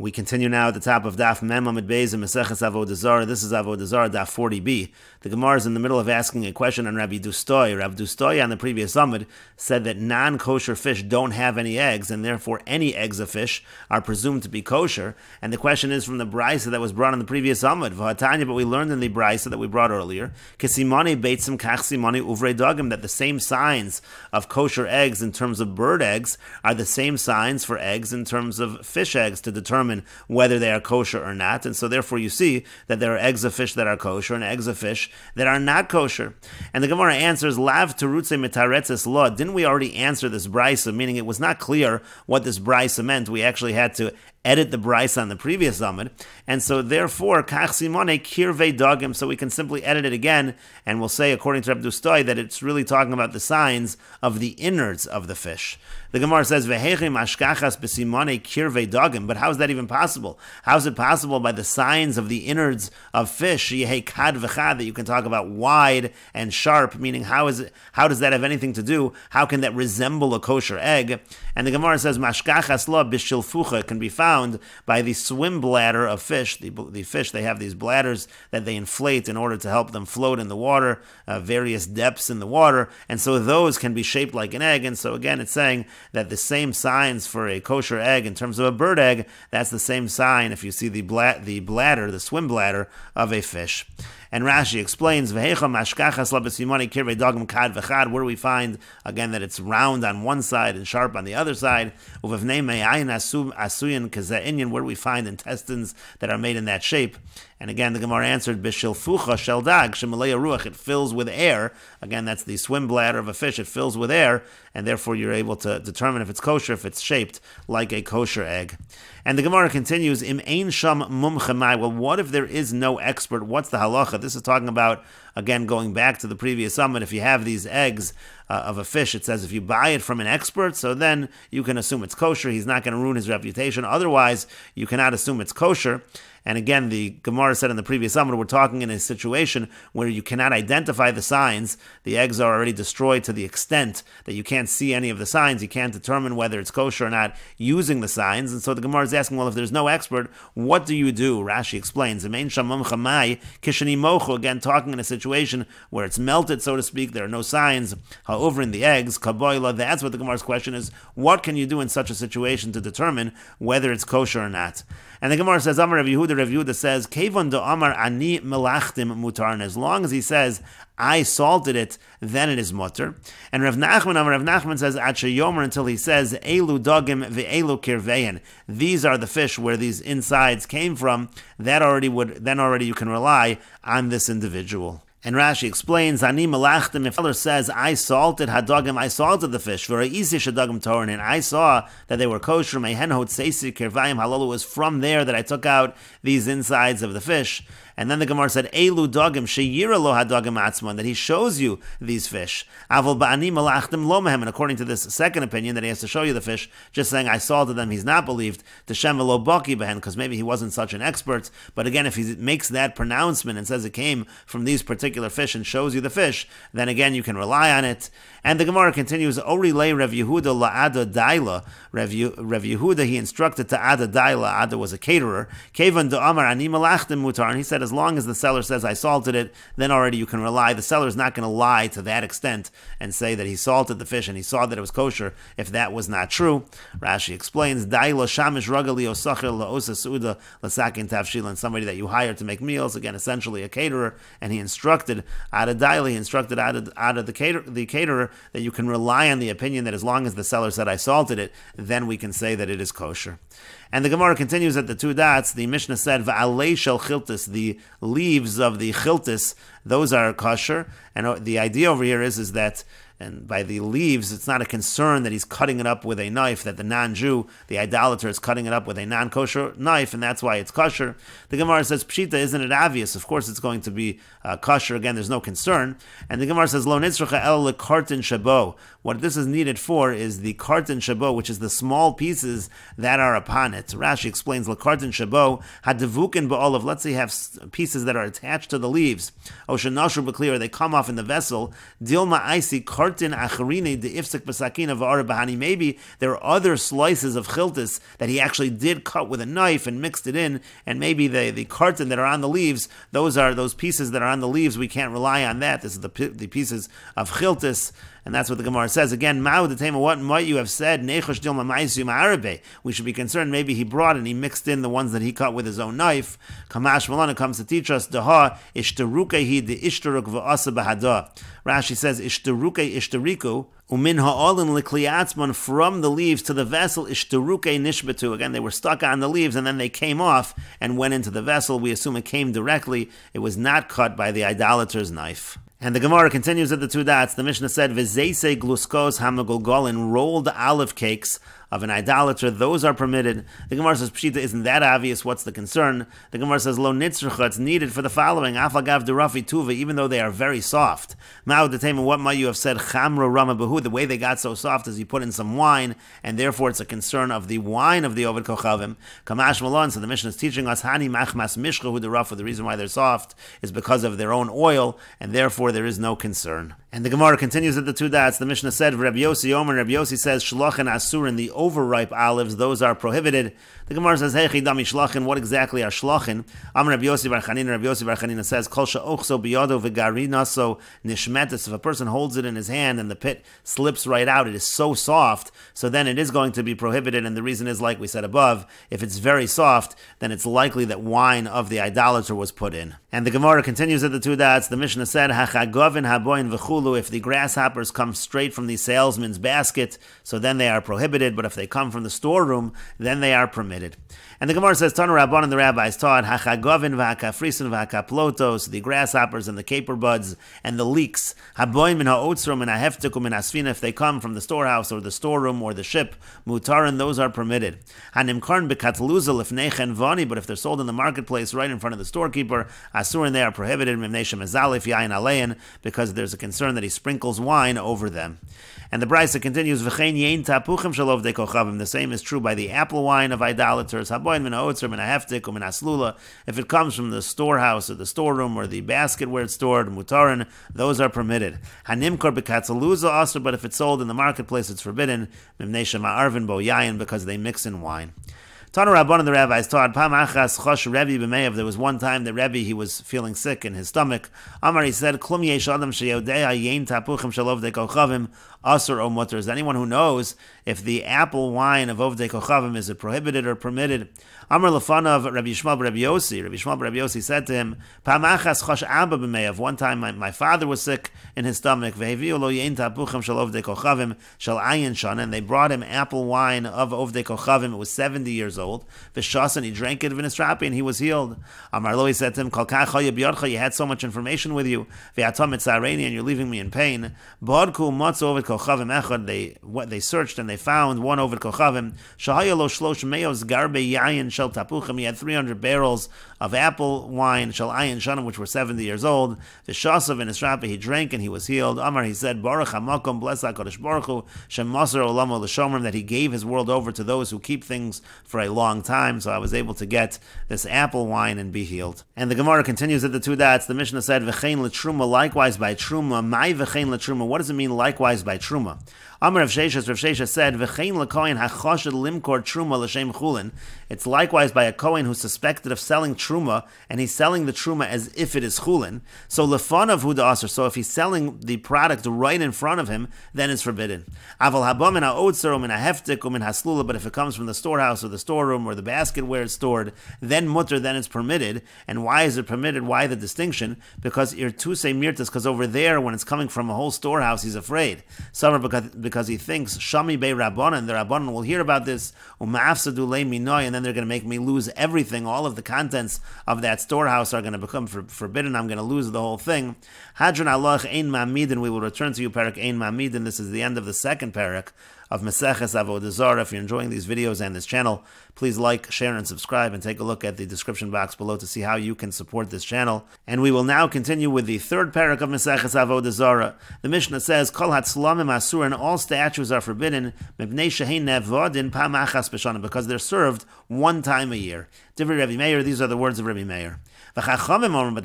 We continue now at the top of Daf Mem Amid Beis and Meseches Avodah Zara. This is Avodah Zarah Daf 40b. The Gemara is in the middle of asking a question on Rabbi Dustoy. Rabbi Dustoy on the previous Amid said that non-kosher fish don't have any eggs, and therefore any eggs of fish are presumed to be kosher. And the question is from the brisa that was brought on the previous Amid. V'hatanya, but we learned in the brisa that we brought earlier, Kesimani beitzim kach simani uvrei dagim, that the same signs of kosher eggs in terms of bird eggs are the same signs for eggs in terms of fish eggs to determine whether they are kosher or not. And so therefore you see that there are eggs of fish that are kosher and eggs of fish that are not kosher. And the Gemara answers, Lav terutze mitaretzes law. Didn't we already answer this brisa? Meaning it was not clear what this brisa meant. We actually had to edit the brisa on the previous Amud, and so therefore kach simone kirvei dagim, so we can simply edit it again, and we'll say according to Rabbi Dustoy that it's really talking about the signs of the innards of the fish. The Gemara says vehechim ashkachas besimone kirvei dagim, but how is that even possible? How is it possible by the signs of the innards of fish yehei kad v'chad that you can talk about wide and sharp? Meaning how does that have anything to do? How can that resemble a kosher egg? And the Gemara says mashkachas la b'shilfucha can be found by the swim bladder of fish. The fish, they have these bladders that they inflate in order to help them float in the water, various depths in the water, and so those can be shaped like an egg. And so again, it's saying that the same signs for a kosher egg in terms of a bird egg, that's the same sign if you see the bladder, the swim bladder of a fish. And Rashi explains, where do we find, again, that it's round on one side and sharp on the other side? Where do we find intestines that are made in that shape? And again, the Gemara answered, B'shilfucha shel dag, shemalei ruach, it fills with air. Again, that's the swim bladder of a fish, it fills with air, and therefore you're able to determine if it's kosher, if it's shaped like a kosher egg. And the Gemara continues, Im ein sham mumchamai, well, what if there is no expert? What's the halacha? This is talking about, again, going back to the previous summit, if you have these eggs of a fish, it says if you buy it from an expert, so then you can assume it's kosher. He's not going to ruin his reputation. Otherwise, you cannot assume it's kosher. And again, the Gemara said in the previous summit, we're talking in a situation where you cannot identify the signs. The eggs are already destroyed to the extent that you can't see any of the signs. You can't determine whether it's kosher or not using the signs. And so the Gemara is asking, well, if there's no expert, what do you do? Rashi explains, again, talking in a situation where it's melted, so to speak, there are no signs. However, in the eggs, kaboila, that's what the Gemara's question is. What can you do in such a situation to determine whether it's kosher or not? And the Gemara says, Amar Rav Yehuda says, Kevon do Amar ani melachtim mutar, and as long as he says, I salted it, then it is mutter. And Rav Nachman says, At sheyomer, until he says, Elu dagim ve'elu kirvein, these are the fish where these insides came from, then already you can rely on this individual. And Rashi explains, Ani malachtim, if Allah says, I salted hadagim, I salted the fish, and I saw that they were kosher, halal, was from there that I took out these insides of the fish. And then the Gemara said, Elu dagim, sheyira lo hadagim atzman, that he shows you these fish. Avol ba'ani malachtim lo mehem, and according to this second opinion, that he has to show you the fish, just saying, I salted them, he's not believed, Teshem velo baki behen, because maybe he wasn't such an expert. But again, if he makes that pronouncement and says it came from these particular fish and shows you the fish, then again, you can rely on it. And the Gemara continues, Ori le Rav Yehuda la'ada daila, Rav Yehuda, he instructed to Ada daila, Ada was a caterer, Kevan do Amar ani malachtim mutar, and he said, as long as the seller says, I salted it, then already you can rely. The seller is not going to lie to that extent and say that he salted the fish and he saw that it was kosher if that was not true. Rashi explains, Daila shamish ragali osachir la'osa su'uda l'sakin tavshilan, somebody that you hire to make meals, again, essentially a caterer, and he instructed Ada daila, he instructed Ada the caterer, that you can rely on the opinion that as long as the seller said, I salted it, then we can say that it is kosher. And the Gemara continues at the two dots. The Mishnah said, Va'alei shel chiltis, the leaves of the chiltis, those are kosher. And the idea over here is that, and by the leaves, it's not a concern that he's cutting it up with a knife, that the non-Jew, the idolater, is cutting it up with a non-kosher knife, and that's why it's kosher. The Gemara says, Pshita, isn't it obvious? Of course it's going to be kosher. Again, there's no concern. And the Gemara says, Lo nitzracha el lekartin shabo. What this is needed for is the kartin shabo, which is the small pieces that are upon it. Rashi explains, lekartin shabo, hadevukin ba'olav. Let's say you have pieces that are attached to the leaves. Oshanashu b'kli, they come off in the vessel. Dilma aisi kartin kartin acharine de ifsek b'sakina v'ara bahani. Maybe there are other slices of chiltis that he actually did cut with a knife and mixed it in, and maybe the kartin that are on the leaves, those are those pieces that are on the leaves, we can't rely on that. This is the pieces of chiltis. And that's what the Gemara says. Again, what might you have said? We should be concerned maybe he brought and he mixed in the ones that he cut with his own knife. Kamash Malana comes to teach us, Rashi says, Ishtaruke ishtariku, umin ha'olin likliatzman, from the leaves to the vessel, ishtaruke nishbatu. Again, they were stuck on the leaves and then they came off and went into the vessel. We assume it came directly. It was not cut by the idolater's knife. And the Gemara continues at the two dots. The Mishnah said, V'zeise gluskos hamagolgolin, rolled olive cakes of an idolater, those are permitted. The Gemara says, Pshita, isn't that obvious? What's the concern? The Gemara says, Lo nitzrucha, it's needed for the following, Afagav derafi tuva, even though they are very soft. Ma'u detema, what might you have said? Chamro rama behu, the way they got so soft is you put in some wine, and therefore it's a concern of the wine of the Oved Kochavim. Kamash malon, so the Mishnah is teaching us, Hani machmas mishchahu derafu, the reason why they're soft is because of their own oil, and therefore there is no concern. And the Gemara continues at the two dots. The Mishnah said, Rabbi Yossi Omer, Rabbi Yossi says, Shlachin Asurin, the overripe olives, those are prohibited. The Gemara says, Hey chidami shlachin, what exactly are shlachin? Amar Rabbi Yossi Bar Chanina, Rabbi Yossi Bar Chanina says, Kol she'ochso biyado v'garinaso nishmetes. If a person holds it in his hand and the pit slips right out, it is so soft, so then it is going to be prohibited. And the reason is, like we said above, if it's very soft, then it's likely that wine of the idolater was put in. And the Gemara continues at the two dots. The Mishnah said, Hachagovin haboin v'chulu, if the grasshoppers come straight from the salesman's basket, so then they are prohibited, but if they come from the storeroom, then they are permitted. And the Gemara says, Tanu Rabban, and the rabbis taught, Hachagovin v'hakafrisin v'hakaplotos, the grasshoppers and the caper buds and the leeks, haboin min ha'otzrum and ha'heftikum min asfina, if they come from the storehouse or the storeroom or the ship, mutarin, those are permitted. Hanimkarn b'katluza lifneichen vani, but if they're sold in the marketplace right in front of the storekeeper, asurin, they are prohibited, mimneshem ezalif yain alein, because there's a concern that he sprinkles wine over them. And the Brisa continues, V'chein yein tapuchim shalov de kochavim, the same is true by the apple wine of idolaters, haboin min ha'otzr min ha'heftik min ha'slula, if it comes from the storehouse or the storeroom or the basket where it's stored, mutarin, those are permitted. Hanimkor b'katzaluza asr, but if it's sold in the marketplace, it's forbidden, mimneshem ha'arvin bo yayin, because they mix in wine. Tanu Rabban, and the rabbis taught, Pam achas chosh Rebbe b'meyav, there was one time that Rebbe, he was feeling sick in his stomach. Amar, he said, Klum yesh adam sheyodea yein tapuchim shalov de kochavim asur o mutter. Is anyone who knows if the apple wine of Ovdei Kochavim is it prohibited or permitted? Amar lefanav Rabbi Yishmael Rabbi Yossi. Rabbi Yishmael Rabbi Yossi said to him, Pam achas chosh abba b'meyav. One time my father was sick in his stomach. Ve'heviu lo yein tapuchim shal Ovdei Kochavim shal ayin shan, and they brought him apple wine of Ovdei Kochavim. It was 70 years old. V'shas, and he drank it v'nisrapi, and he was healed. Amar lo, he said to him, Kol kach chaya b'yadcha, you had so much information with you. Ve'atam etzareini, and you're leaving me in pain. B'odku matzu Ovdei Kochavim echad. They searched and they found one Ovdei Kochavim. Shahaya lo shlosh meos garbe yayin shel tapuchim. He had 300 barrels of apple wine shel ayin shanim, which were 70 years old. V'shasav v'nisrapi, he drank and he was healed. Amar, he said, Baruch hamakom, bless HaKadosh Baruch Hu, shem maser olamo l'shomrim, that he gave his world over to those who keep things for a long time, so I was able to get this apple wine and be healed. And the Gemara continues at the two dots. The Mishnah said, V'chein l'truma, likewise by truma. Mai v'chein l'truma, what does it mean likewise by truma? Amar Rav Sheshes said, V'chein l'kohen hachoshed limkor truma l'shem chulin. It's likewise by a kohen who's suspected of selling truma, and he's selling the truma as if it is chulin. So lefanav hu da'aser, so if he's selling the product right in front of him, then it's forbidden. Aval haba min ha'otzer min ha'heftik min haslula, but if it comes from the storehouse or the storeroom or the basket where it's stored, then mutter, then it's permitted. And why is it permitted? Why the distinction? Because irtuse mirtas, because over there, when it's coming from a whole storehouse, he's afraid. Some are because he thinks Shami Bei Rabbanan, the Rabbanan will hear about this, Uma'afsadu Le Minoy, and then they're going to make me lose everything. All of the contents of that storehouse are going to become forbidden. I'm going to lose the whole thing. Hadron Allah Ein Ma'amid, and we will return to you, Parak Ein Ma'amid, and this is the end of the second parak of Meseches Avodah Zara. If you're enjoying these videos and this channel, Please like, share, and subscribe, and take a look at the description box below to see how you can support this channel. And we will now continue with the third parak of Meseches Avoda Zara. The Mishnah says, Kol hatzlamim asur, and all statues are forbidden, mipnei shehein nevodin pamachas b'shana, because they're served one time a year. Divrei Rabbi Meir, these are the words of Rabbi Meir. But the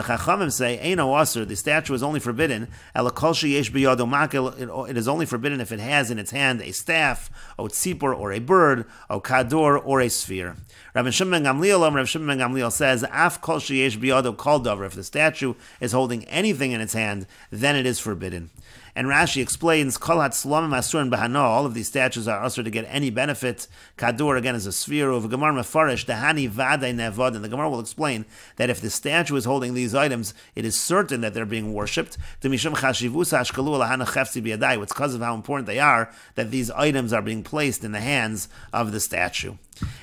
Chachamim say, Eino asur, the statue is only forbidden, ela kol sheyesh b'yado makel, it is only forbidden if it has in its hand a staff, or tzipor, or a bird, or kador, or a sphere. Rabbi Shimon ben Gamliel says, Af kol sheyesh b'yado kol davar, if the statue is holding anything in its hand, then it is forbidden. And Rashi explains, Kol hatzlamim asur b'hana, all of these statues are asur to get any benefit. Kadur, again, is a sphere. Of Gemara mefarish, dehani vaday nevod, and the Gemara will explain that if the statue is holding these items, it is certain that they're being worshipped. It's because of how important they are that these items are being placed in the hands of the statue.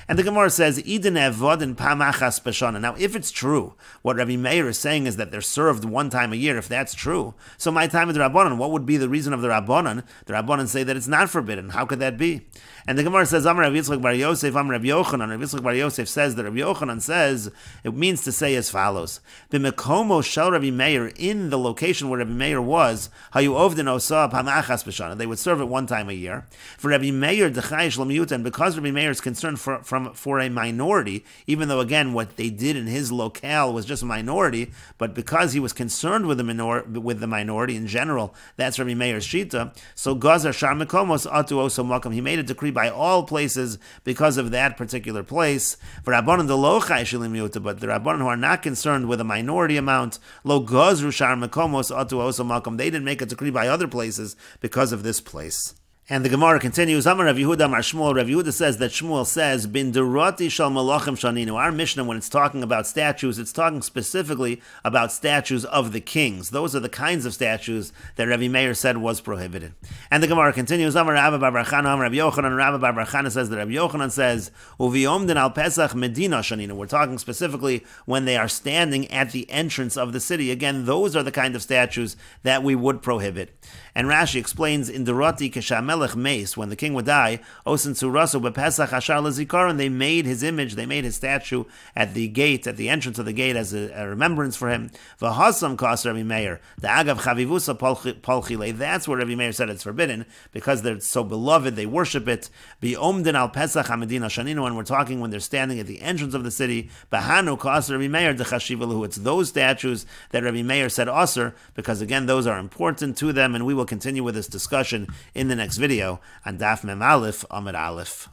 And the Gemara says, Iden evodin pamachas b'shana. Now, if it's true, what Rabbi Meir is saying is that they're served one time a year. If that's true, so my time of the Rabbanan, what would be the reason of the Rabbanan? The Rabbanan say that it's not forbidden. How could that be? And the Gemara says, Amar Rav Yitzchak bar Yosef, Amar Rav Yochanan. Rav Yitzchak bar Yosef says that Rav Yochanan says, it means to say as follows: B'mekomo shel Rabbi Meir, in the location where Rabbi Meir was, hayu ovdin osa pamachas b'shana, they would serve it one time a year. For Rabbi Meir dechayish l'miyuta, and because Rabbi Meir is concerned for a minority, even though again what they did in his locale was just a minority, but because he was concerned with the minority in general, that's Rabbi Meir's shita. So Gazar Shar Mekomos Atu Oso Makam, he made a decree by all places because of that particular place. For Rabbanan the Lo Chayish l'miyuta, but the Rabbanan who are not concerned with a minority amount, Lo Gazru Shar Mekomos Atu Oso Makam, they didn't make a decree by other places because of this place. And the Gemara continues, Amar Rav Yehuda Amar Shmuel. Rav Yehuda says that Shmuel says, Bin derati shal malachim shaninu. Our Mishnah, when it's talking about statues, it's talking specifically about statues of the kings. Those are the kinds of statues that Rabbi Meir said was prohibited. And the Gemara continues, Amar Rabba bar bar Chana, Amar Rabbi Yochanan. Rabba bar bar Chana says that Rabbi Yochanan says, Uviomdin al Pesach Medina shaninu. We're talking specifically when they are standing at the entrance of the city. Again, those are the kind of statues that we would prohibit. And Rashi explains, in derati keshamelech meis, when the king would die, osin suraso bepesach hashar lezikar, and they made his image, they made his statue at the gate, at the entrance of the gate, as a remembrance for him. V'hasam kas Rabbi Meir, the agav chavivusa palchile. That's where Rabbi Meir said it's forbidden because they're so beloved, they worship it. Bi'omdin al pesach hamedina shaninu, and we're talking when they're standing at the entrance of the city. Bahanu kas Rabbi Meir dechashivalahu. It's those statues that Rabbi Meir said aser, because again those are important to them, and we will continue with this discussion in the next video on Daf Mem Aleph Amud Aleph.